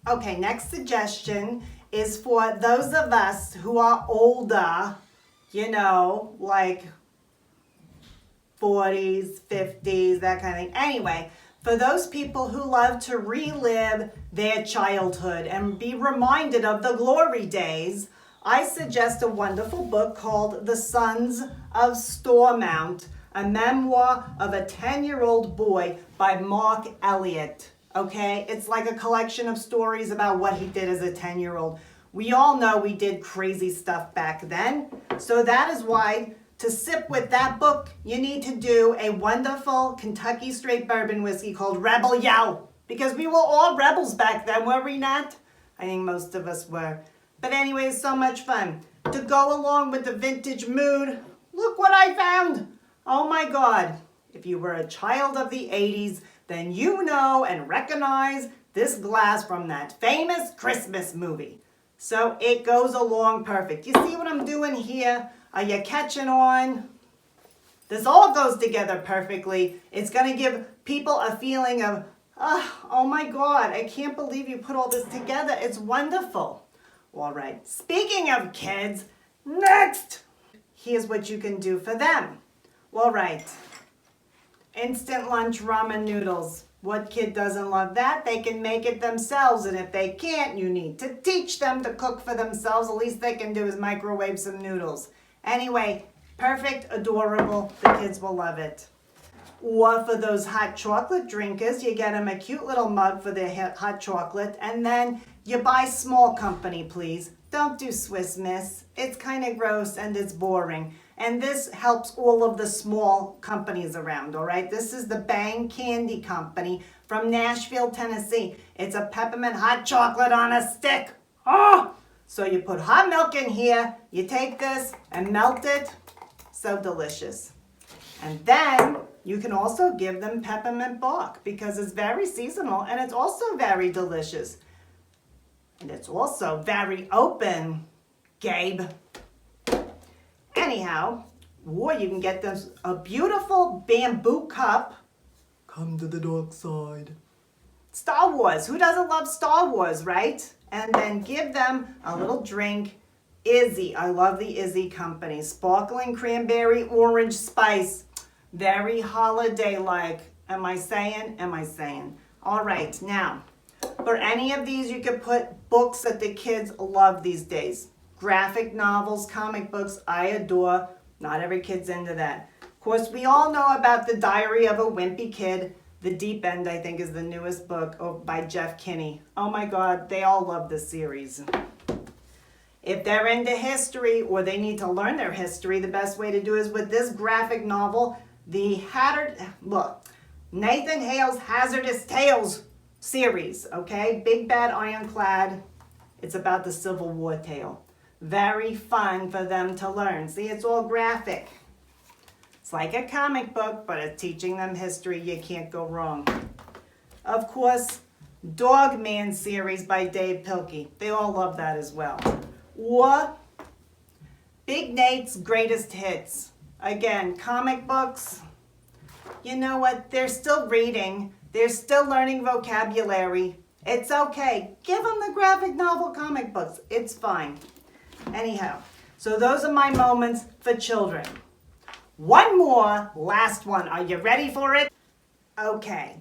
Okay, next suggestion is for those of us who are older, like 40s, 50s, that kind of thing. Anyway, for those people who love to relive their childhood and be reminded of the glory days, I suggest a wonderful book called The Sons of Stormont, a memoir of a 10-year-old boy by Mark Elliott. Okay, it's like a collection of stories about what he did as a 10-year-old. We all know we did crazy stuff back then, so that is why to sip with that book, you need to do a wonderful Kentucky straight bourbon whiskey called Rebel Yell, because we were all rebels back then, were we not? I think most of us were. But anyway, so much fun. To go along with the vintage mood, look what I found. Oh my God. If you were a child of the 80s, then you know and recognize this glass from that famous Christmas movie. So it goes along perfect. You see what I'm doing here? Are you catching on? This all goes together perfectly. It's going to give people a feeling of, oh my God, I can't believe you put all this together. It's wonderful. All right, speaking of kids, next, here's what you can do for them. All right, instant lunch ramen noodles. What kid doesn't love that? They can make it themselves, and if they can't, you need to teach them to cook for themselves. The least they can do is microwave some noodles. Anyway, perfect, adorable, the kids will love it. Or for those hot chocolate drinkers, you get them a cute little mug for their hot chocolate, and then you buy small company, please. Don't do Swiss Miss. It's kind of gross and it's boring. And this helps all of the small companies around, all right? This is the Bang Candy Company from Nashville, Tennessee. It's a peppermint hot chocolate on a stick. Oh! So you put hot milk in here, you take this and melt it. So delicious. And then you can also give them peppermint bark because it's very seasonal and it's also very delicious. And it's also very open, Gabe. Anyhow, or you can get them a beautiful bamboo cup. Come to the dark side. Star Wars. Who doesn't love Star Wars, right? And then give them a little drink. Izzy. I love the Izzy Company. Sparkling cranberry orange spice. Very holiday-like. Am I saying? Am I saying? All right. Now, for any of these, you could put books that the kids love these days. Graphic novels, comic books, I adore. Not every kid's into that. Of course, we all know about The Diary of a Wimpy Kid. The Deep End, I think, is the newest book by Jeff Kinney. Oh my God, they all love this series. If they're into history or they need to learn their history, the best way to do is with this graphic novel, Nathan Hale's Hazardous Tales series, okay? Big Bad Ironclad. It's about the Civil War tale. Very fun for them to learn. See, it's all graphic. It's like a comic book, but it's teaching them history. You can't go wrong. Of course, Dog Man series by Dave Pilkey. They all love that as well. Or Big Nate's Greatest Hits. Again, comic books. You know what? They're still reading. They're still learning vocabulary. It's okay. Give them the graphic novel comic books. It's fine. Anyhow, so those are my moments for children. One more, last one. Are you ready for it? Okay.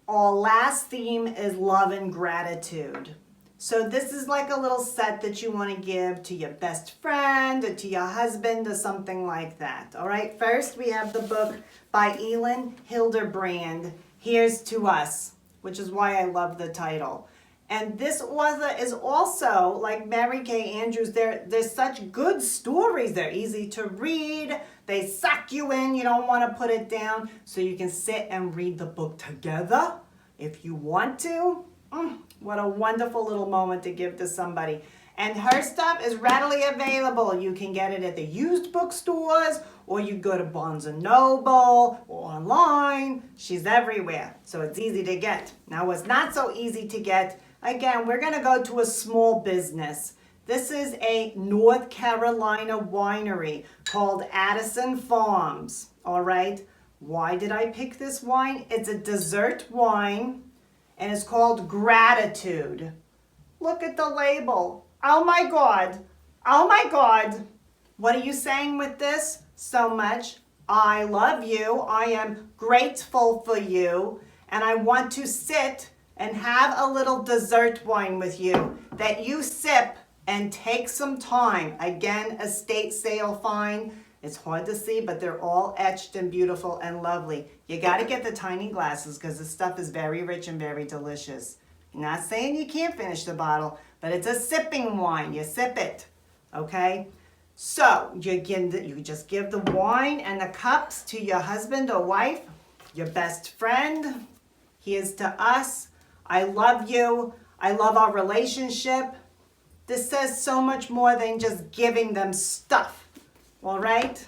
Our last theme is love and gratitude. So this is like a little set that you want to give to your best friend or to your husband or something like that. All right, first we have the book by Elin Hilderbrand, Here's to Us, which is why I love the title. And this author is also, like Mary Kay Andrews, they're such good stories. They're easy to read. They suck you in. You don't want to put it down. So you can sit and read the book together if you want to. What a wonderful little moment to give to somebody. And her stuff is readily available. You can get it at the used bookstores, or you go to Barnes & Noble, or online. She's everywhere, so it's easy to get. Now, what's not so easy to get, again, we're going to go to a small business. This is a North Carolina winery called Addison Farms, all right? Why did I pick this wine? It's a dessert wine, and it's called Gratitude. Look at the label. Oh my God. Oh my God. What are you saying with this? So much. I love you. I am grateful for you. And I want to sit and have a little dessert wine with you that you sip and take some time. Again, estate sale fine. It's hard to see, but they're all etched and beautiful and lovely. You got to get the tiny glasses because the stuff is very rich and very delicious. Not saying you can't finish the bottle, but it's a sipping wine. You sip it, okay? So you just give the wine and the cups to your husband or wife, your best friend. Here's to us. I love you. I love our relationship. This says so much more than just giving them stuff, all right?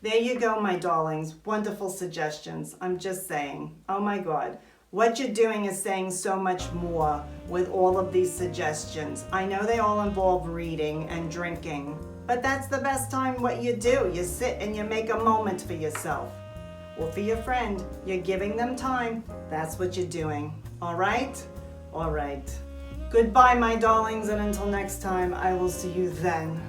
There you go, my darlings. Wonderful suggestions. I'm just saying, oh my God. What you're doing is saying so much more with all of these suggestions. I know they all involve reading and drinking, but that's the best time what you do. You sit and you make a moment for yourself. Or for your friend, you're giving them time. That's what you're doing. All right? All right. Goodbye, my darlings, and until next time, I will see you then.